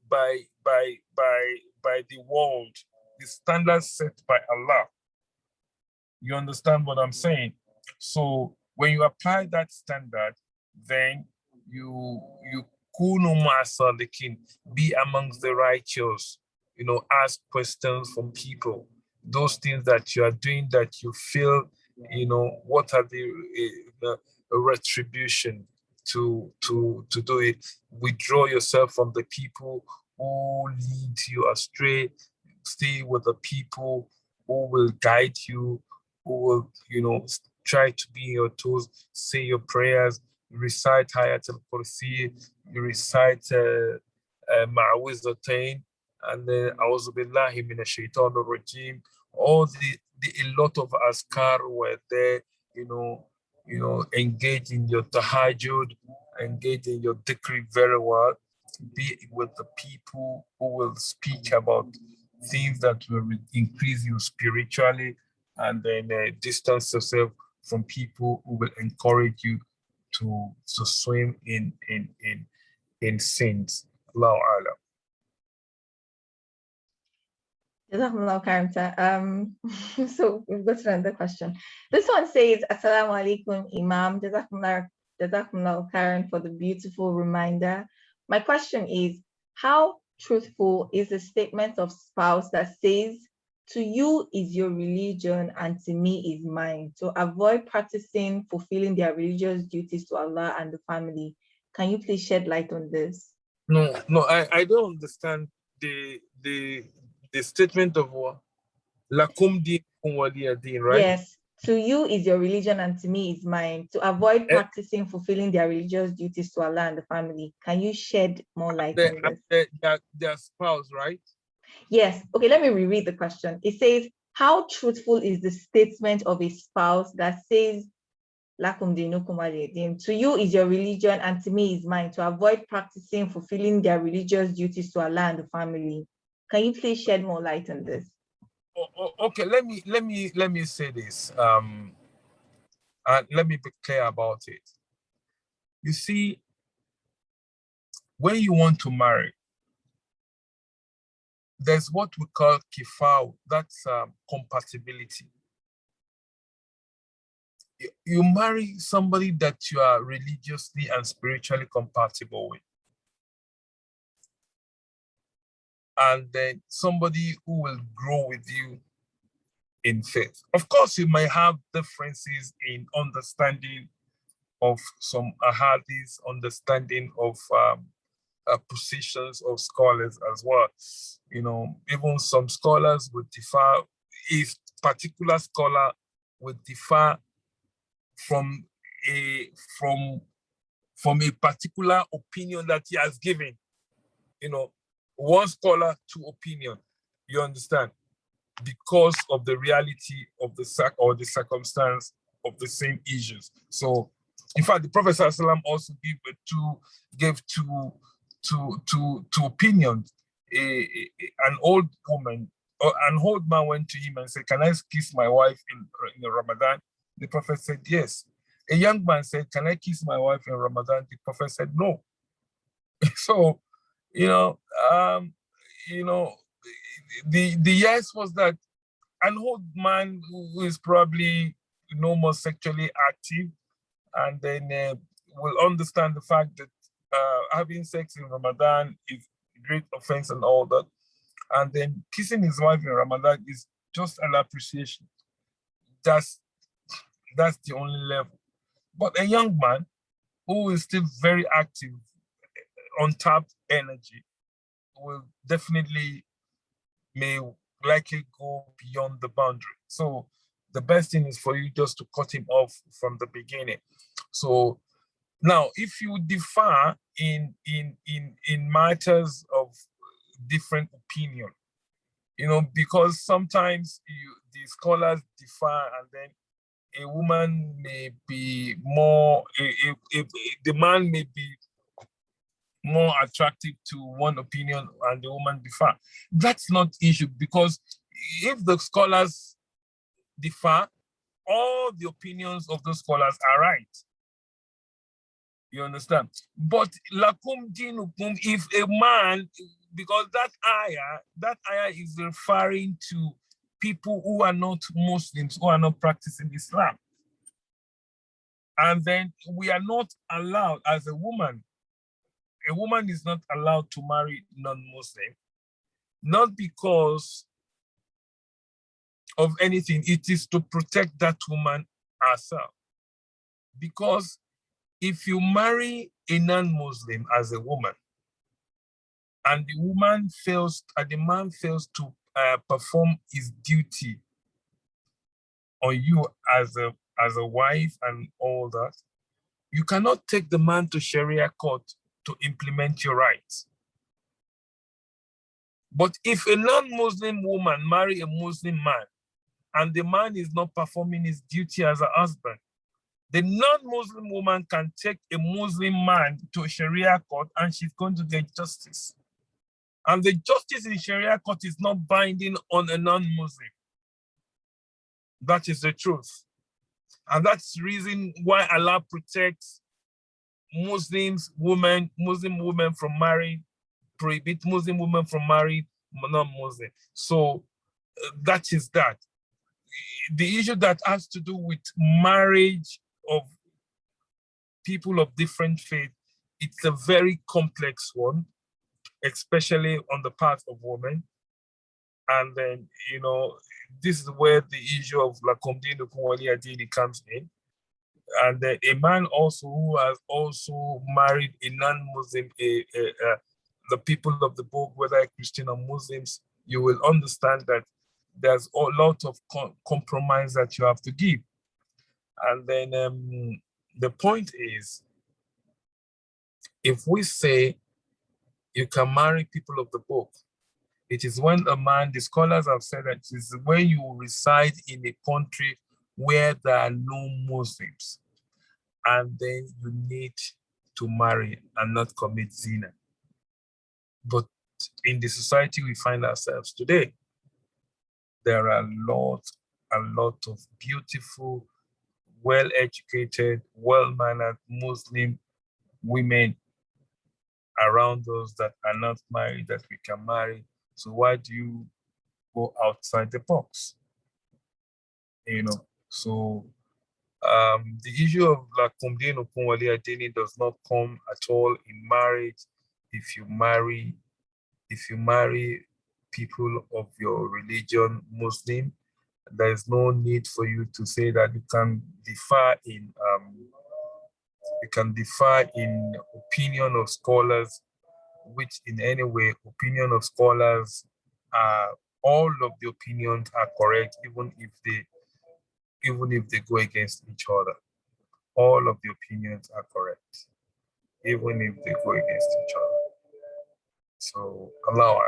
world, the standard set by Allah. You understand what I'm saying? So when you apply that standard, then you kunu ma'asalikin, be amongst the righteous, ask questions from people. Those things that you are doing that you feel, what are the retribution to do it. Withdraw yourself from the people who lead you astray. Stay with the people who will guide you, who will, try to be your toes, say your prayers, recite Ayatul Kursi, you recite Ma'awizatain, and then A'udhu Billahi Minash Shaitanir Rajim. All a lot of askar were there, engage in your tahajjud, engage in your dhikr very well, be with the people who will speak about things that will increase you spiritually, and then distance yourself from people who will encourage you to swim in sins. Allahu Alam. Jazakumullahu khairan, sir. So we've got another question. This one says, Assalamu alaikum, Imam. Jazakumullahu khairan for the beautiful reminder. My question is, how truthful is the statement of spouse that says, to you is your religion and to me is mine, to avoid practicing fulfilling their religious duties to Allah and the family? Can you please shed light on this? No, I don't understand the statement of what? Lakum dinukum waliya din, right? Yes. To you is your religion and to me is mine, to avoid practicing fulfilling their religious duties to Allah and the family. Can you shed more light on this? Their spouse, right? Yes. Okay, let me reread the question. It says, how truthful is the statement of a spouse that says, Lakum dinukum waliya din, to you is your religion and to me is mine, to avoid practicing fulfilling their religious duties to Allah and the family? Can you please shed more light on this? Okay, let me say this. Let me be clear about it. You see, when you want to marry, there's what we call kifao, that's compatibility. You marry somebody that you are religiously and spiritually compatible with. And then somebody who will grow with you in faith. Of course, you may have differences in understanding of some ahadith, understanding of positions of scholars as well. Even some scholars would differ. If particular scholar would differ from a particular opinion that he has given. One scholar, two opinion. You understand? Because of the reality of the circumstance of the same issues. So, in fact, the Prophet ﷺ also gave two opinions. An old woman an old man went to him and said, "Can I kiss my wife in Ramadan?" The Prophet said, "Yes." A young man said, "Can I kiss my wife in Ramadan?" The Prophet said, "No." So, the yes was that an old man who is probably no more sexually active, and then will understand the fact that having sex in Ramadan is a great offense and all that. And then kissing his wife in Ramadan is just an appreciation. That's the only level. But a young man who is still very active, untapped energy, will definitely may likely go beyond the boundary. So the best thing is for you just to cut him off from the beginning. So now, if you differ in matters of different opinion, because sometimes the scholars differ, and then a woman may be more, the man may be more attractive to one opinion and the woman differ. That's not issue, because if the scholars differ, all the opinions of those scholars are right. You understand? But lakum dinukum, if a man, because that ayah is referring to people who are not Muslims, who are not practicing Islam. And then we are not allowed, as a woman is not allowed to marry non-Muslim, not because of anything. It is to protect that woman herself. Because if you marry a non-Muslim as a woman, and the man fails to perform his duty on you as a wife and all that, you cannot take the man to Sharia court to implement your rights. But if a non-Muslim woman marry a Muslim man, and the man is not performing his duty as a husband, the non-Muslim woman can take a Muslim man to a Sharia court, and she's going to get justice. And the justice in Sharia court is not binding on a non-Muslim. That is the truth. And that's the reason why Allah protects Muslim women from marrying, prohibit Muslim women from marrying non-Muslim. So that is that. The issue that has to do with marriage of people of different faith, it's a very complex one, especially on the part of women. And then, this is where the issue of lakum dinukum waliya dini comes in. And then a man also who has also married a non-Muslim, the people of the book, whether Christian or Muslims, you will understand that there's a lot of compromise that you have to give. And then the point is, if we say you can marry people of the book, it is when a man, the scholars have said that it is when you reside in a country where there are no Muslims, and then you need to marry and not commit zina. But in the society we find ourselves today, there are a lot of beautiful, well-educated, well-mannered Muslim women around us that are not married, that we can marry. So why do you go outside the box? So the issue of lakum dinukum waliya dini does not come at all in marriage. If you marry people of your religion, Muslim, there is no need for you to say that you can differ in opinion of scholars, which in any way opinion of scholars are, all of the opinions are correct, even if they go against each other. All of the opinions are correct, even if they go against each other. So Allah.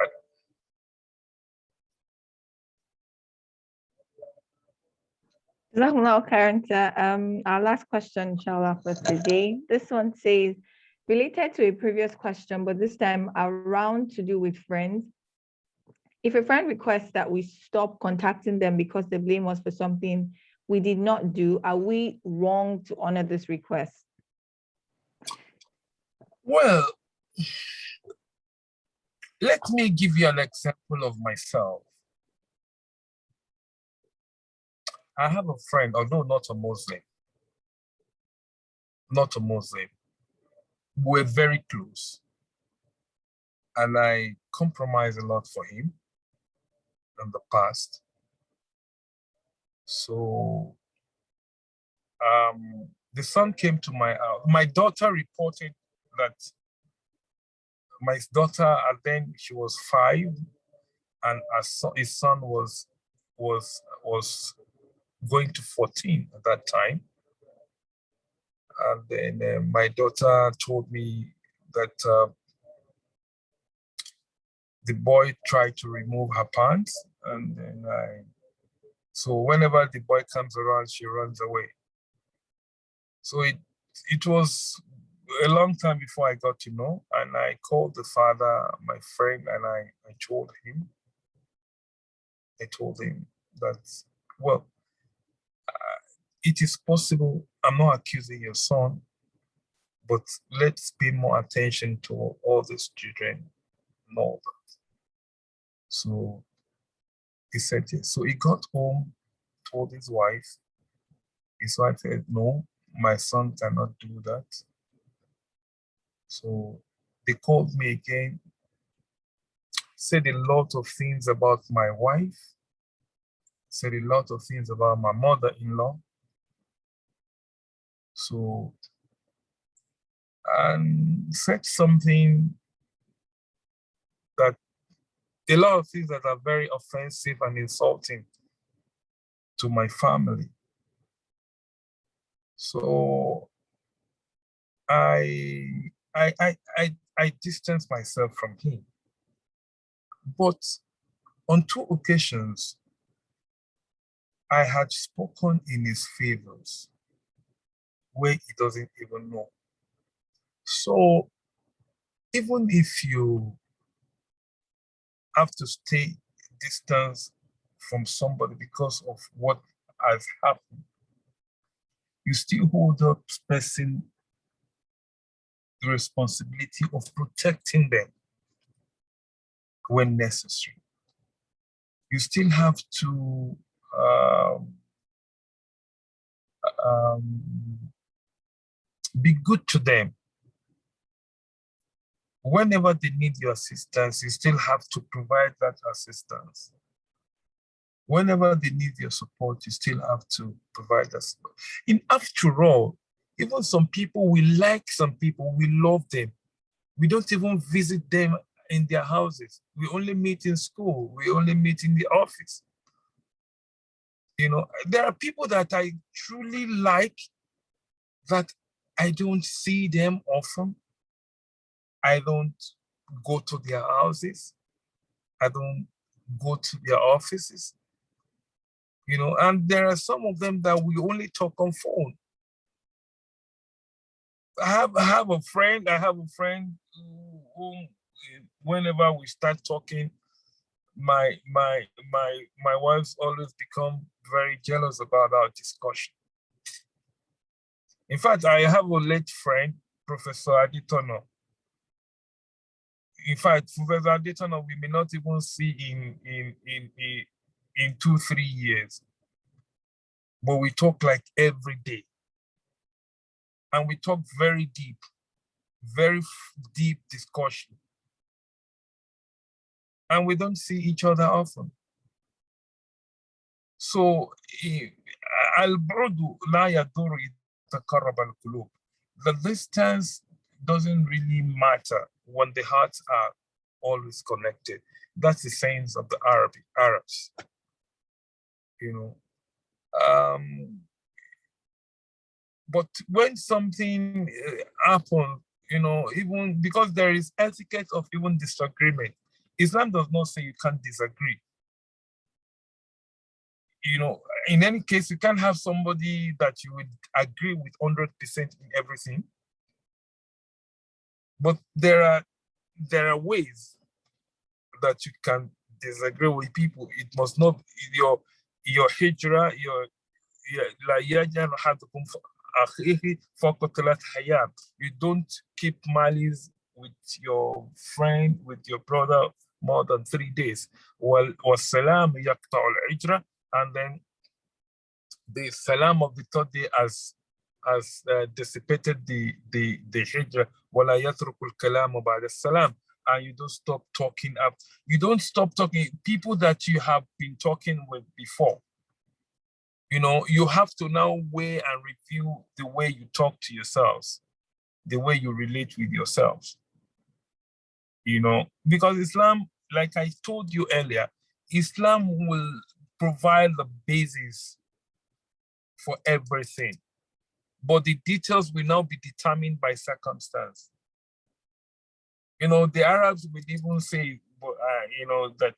Our last question, inshallah, for today. This one says, related to a previous question, but this time around to do with friends. If a friend requests that we stop contacting them because they blame us for something we did not do, are we wrong to honor this request? Well, let me give you an example of myself. I have a friend, although not a Muslim. We're very close. And I compromised a lot for him in the past. So the son came to my house. My daughter reported that my daughter, then she was 5, and his son was going to 14 at that time. And then my daughter told me that the boy tried to remove her pants, and then so whenever the boy comes around, she runs away. So it was a long time before I got to know, and I called the father, my friend, and I told him that, well, it is possible, I'm not accusing your son, but let's pay more attention to all these children and all that. So he said yes. So he got home, told his wife. His wife said, no, my son cannot do that. So they called me again, said a lot of things about my wife, said a lot of things about my mother-in-law. So, and said something that, a lot of things that are very offensive and insulting to my family. So I distanced myself from him. But on 2 occasions, I had spoken in his favors where he doesn't even know. So even if you have to stay distance from somebody because of what has happened, you still hold up person the responsibility of protecting them when necessary. You still have to be good to them. Whenever they need your assistance, you still have to provide that assistance. Whenever they need your support, you still have to provide that support. After all, even some people, we like some people, we love them. We don't even visit them in their houses. We only meet in school. We only meet in the office. You know, there are people that I truly like that I don't see them often. I don't go to their houses. I don't go to their offices. You know, and there are some of them that we only talk on phone. I have a friend who, whenever we start talking, my wife's always become very jealous about our discussion. In fact, I have a late friend, Professor Aditono. In fact, Professor Aditono, we may not even see in 2-3 years, but we talk like every day. And we talk very deep discussion. And we don't see each other often. So, the distance doesn't really matter when the hearts are always connected. That's the sayings of the Arabs. You know, but when something happens, you know, even because there is etiquette of even disagreement, Islam does not say you can't disagree. You know, in any case, you can't have somebody that you would agree with 100% in everything. But there are ways that you can disagree with people, it must not be your hijrah, لا يجعل أحدكم أخيه فوق 3 أيام. You don't keep malice with your friend, with your brother more than 3 days. والسلام يقطع الهجرة, and then the salam of the 3rd day has dissipated the hijrah. ولا يترك الكلام بعد السلام, and you don't stop talking up. You don't stop talking people that you have been talking with before. You know, you have to now weigh and review the way you talk to yourselves, the way you relate with yourselves. You know, because Islam, like I told you earlier, Islam will provide the basis for everything, but the details will now be determined by circumstance. You know, the Arabs would even say, you know, that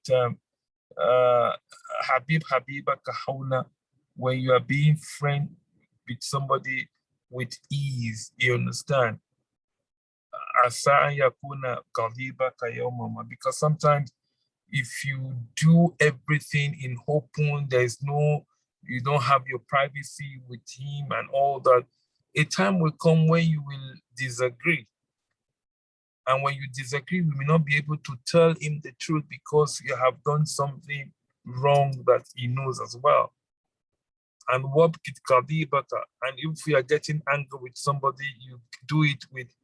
Habib Habiba Kahawna, when you are being friend with somebody with ease, you understand? Because sometimes if you do everything in open, you don't have your privacy with him and all that, a time will come when you will disagree. And when you disagree, we may not be able to tell him the truth because you have done something wrong that he knows as well. And if you are getting angry with somebody, you do it with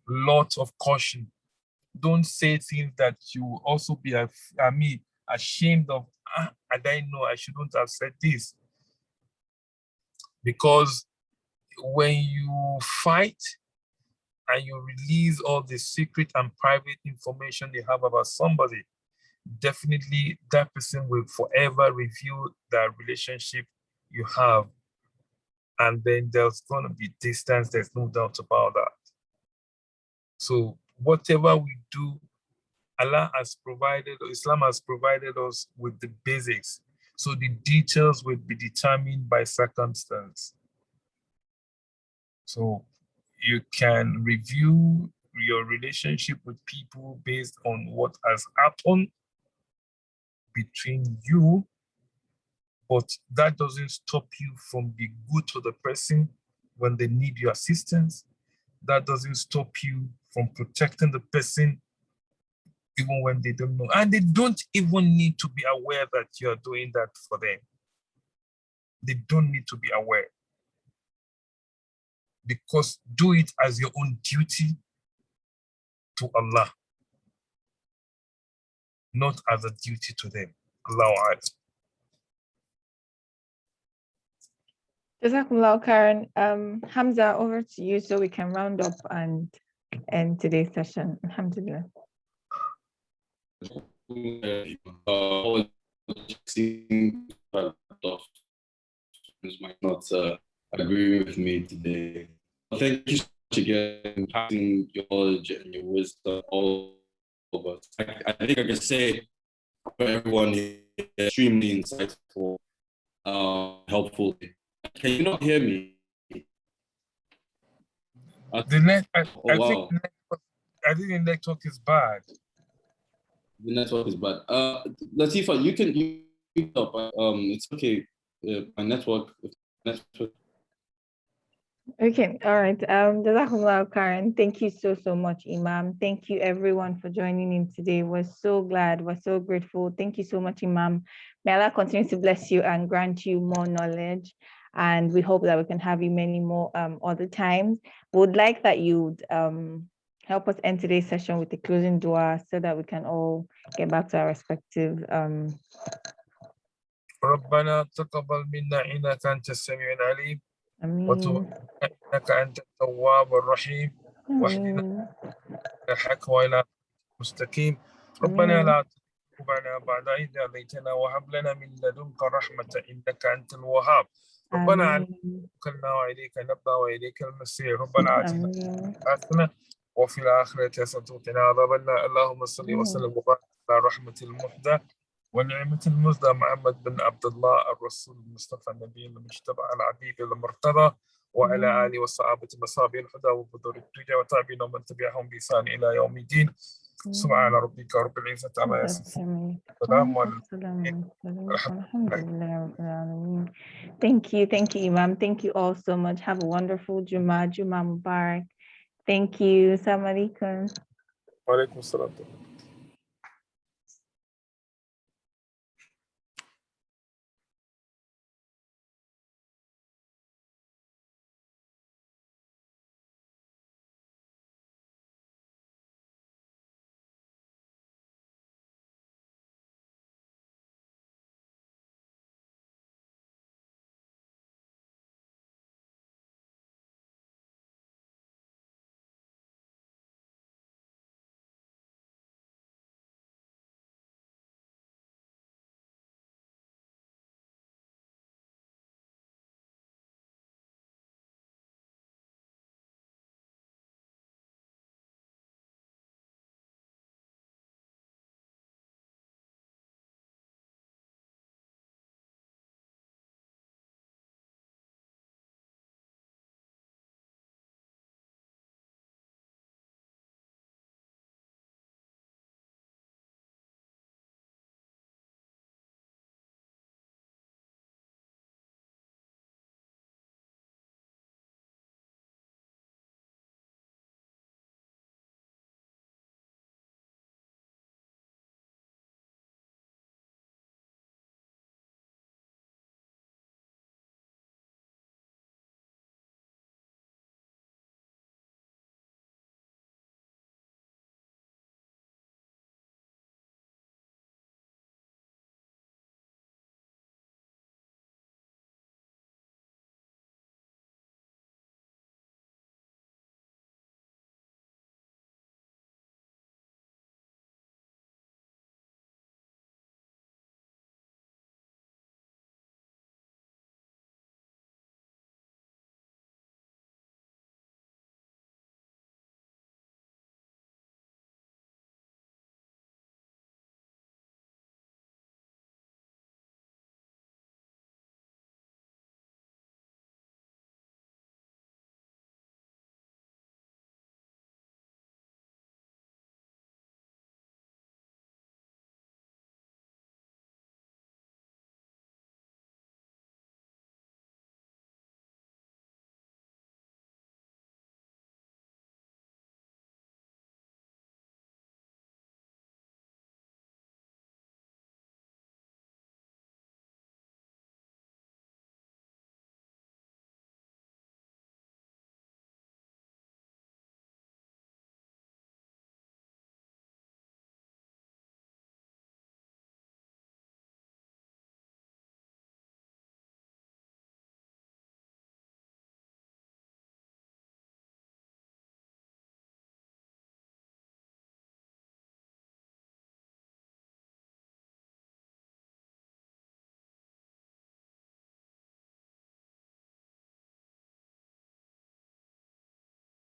lots of caution. Don't say things that you will also be ashamed of. I didn't know, I shouldn't have said this. Because when you fight and you release all the secret and private information you have about somebody, definitely that person will forever review that relationship you have. And then there's going to be distance, there's no doubt about that. So whatever we do, Allah has provided, Islam has provided us with the basics. So the details will be determined by circumstance. So you can review your relationship with people based on what has happened between you, but that doesn't stop you from being good to the person when they need your assistance. That doesn't stop you from protecting the person even when they don't know. And they don't even need to be aware that you're doing that for them. They don't need to be aware. Because do it as your own duty to Allah, not as a duty to them. Allahu Akbar. Jazakumullah Karen. Hamza, over to you so we can round up and end today's session. Alhamdulillah. Might not agree with me today. Thank you so much again, passing your knowledge and your wisdom all of us. I think I can say for everyone here, extremely insightful, helpful. Can you not hear me? I think the network is bad. The network is bad. Latifa, you can up. It's okay. My network. Okay, all right. Jazakumullah Karen. Thank you so much, Imam. Thank you everyone for joining in today. We're so glad, we're so grateful. Thank you so much, Imam. May Allah continue to bless you and grant you more knowledge. And we hope that we can have you many more other times. We would like that you'd help us end today's session with a closing dua so that we can all get back to our respective ربنا تقبل منا إنك أنت السميع العليم وتب إنك أنت التواب الرحيم واهدنا الحق وإلى المستقيم ربنا لا تزغ قلوبنا بعد إذ هديتنا وهب لنا من لدنك رحمة إنك أنت الوهاب ربنا عليك توكلنا وإليك نبنا وإليك المصير ربنا آتنا حسنة وفي الآخرة حسنة وقنا عذاب النار اللهم صل وسلم وبارك على رحمة المهدى ونعمة المزدى محمد بن عبد الله الرسول المصطفى النبي المجتبى العبيد المرتضى وعلى آله وصحابة مصابيح الهدى وبذور الدجى وتابعين ومن تبعهم بإحسان إلى يوم الدين سبحان ربك رب العزة عما يصفون سلام على المرسلين الحمد لله. Thank you, Imam. Thank you all so much. Have a wonderful Jummah Mubarak. Thank you. Assalamu alaikum. وعليكم السلام.